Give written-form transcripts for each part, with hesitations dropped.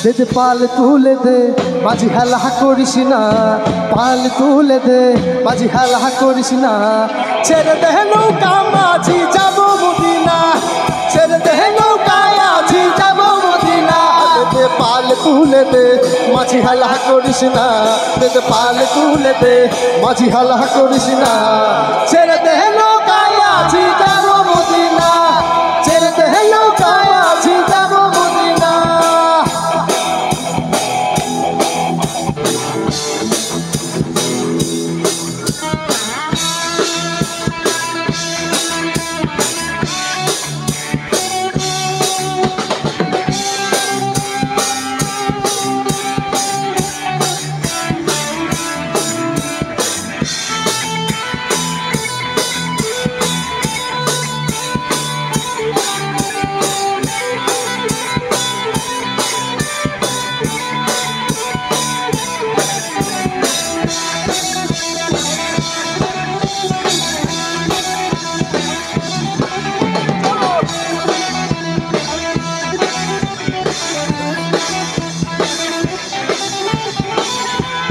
দে পাল তুলে দে মাঝি হেলা করিস না, পাল তুলে দে মাঝি হেলা করিস না। ছেড়ে দে নৌকা মাঝি যাব মদিনা, ছেড়ে দে নৌকা মাঝি যাব মদিনা। দে পাল তুলে দে মাঝি হেলা করিস না, দে পাল তুলে দে মাঝি হেলা করিস না। ছেড়ে দে নৌকা মাঝি যাব মদিনা, ছেড়ে দে নৌকা মাঝি যাব মদিনা।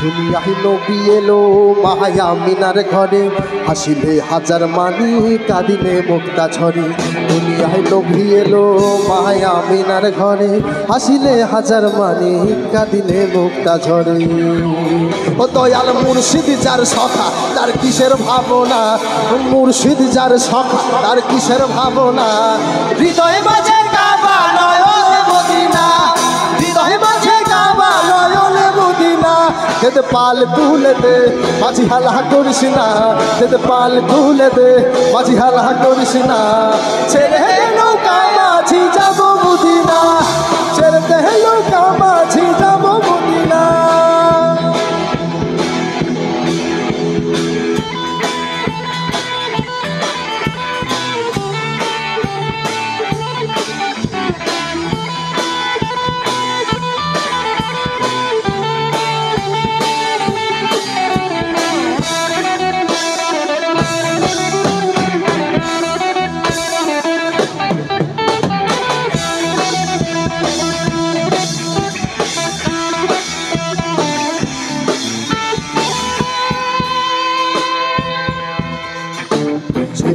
দুনিয়ায় নবী এলো মায়া মিনার ঘরে, হাসিলে হাজার মানি কাঁদিলে মুক্তা ঝরে। দুনিয়ায় নবী এলো মায়া মিনার ঘরে, হাসিলে হাজার মানি কাঁদিলে মুক্তা ঝরে। ও দয়াল মুর্শিদ যার সখা তার কিসের ভাবনা, মুর্শিদ যার সখা তার কিসের ভাবনা। হৃদয় মাঝে কাবা নয়নে মদিনা, হৃদয় মাঝে কাবা নয়নে মদিনা। দে পাল তুলে দে মাঝি হেলা করিস না, দে পাল তুলে দে মাঝি হেলা করিস না। ছেড়ে নৌকা মাঝি যাব মদিনা, ছেড়ে দে নৌকা মাঝি যাব মদিনা।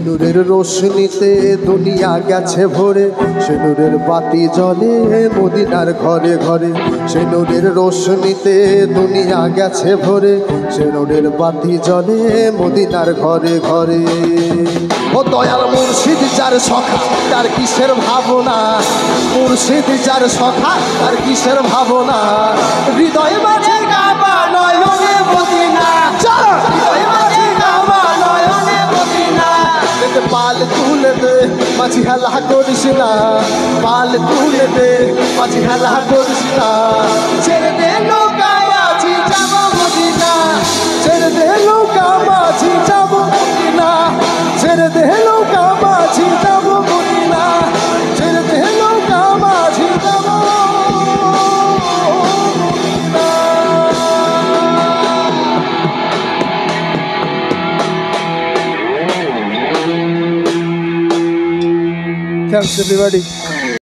নূরের রোশনীতে দুনিয়া গেছে ভরে, সে নূরের বাতি জ্বলে মদিনার ঘরে ঘরে। সে নূরের রোশনীতে দুনিয়া গেছে ভরে, সে নূরের বাতি জ্বলে মদিনার ঘরে ঘরে। ও দয়াল মুর্শিদ যার সখা তার কিসের ভাবনা, মুর্শিদ যার সখা তার কিসের ভাবনা। হৃদয় মাঝে কাবা নয়নে মদিনা, হৃদয় মাঝে কাবা নয়নে মদিনা। পাল তুলে দে মাঝি হেলা করিস না, পাল তুলে দে মাঝি হেলা করিস না। ছেড়ে দে নৌকা মাঝি যাব মদিনা, ছেড়ে দে নৌকা মাঝি যাব মদিনা। ছেড়ে দে নৌকা মাঝি যাব মদিনা, ছেড়ে দে নৌকা মাঝি যাব মদিনা। Thanks everybody.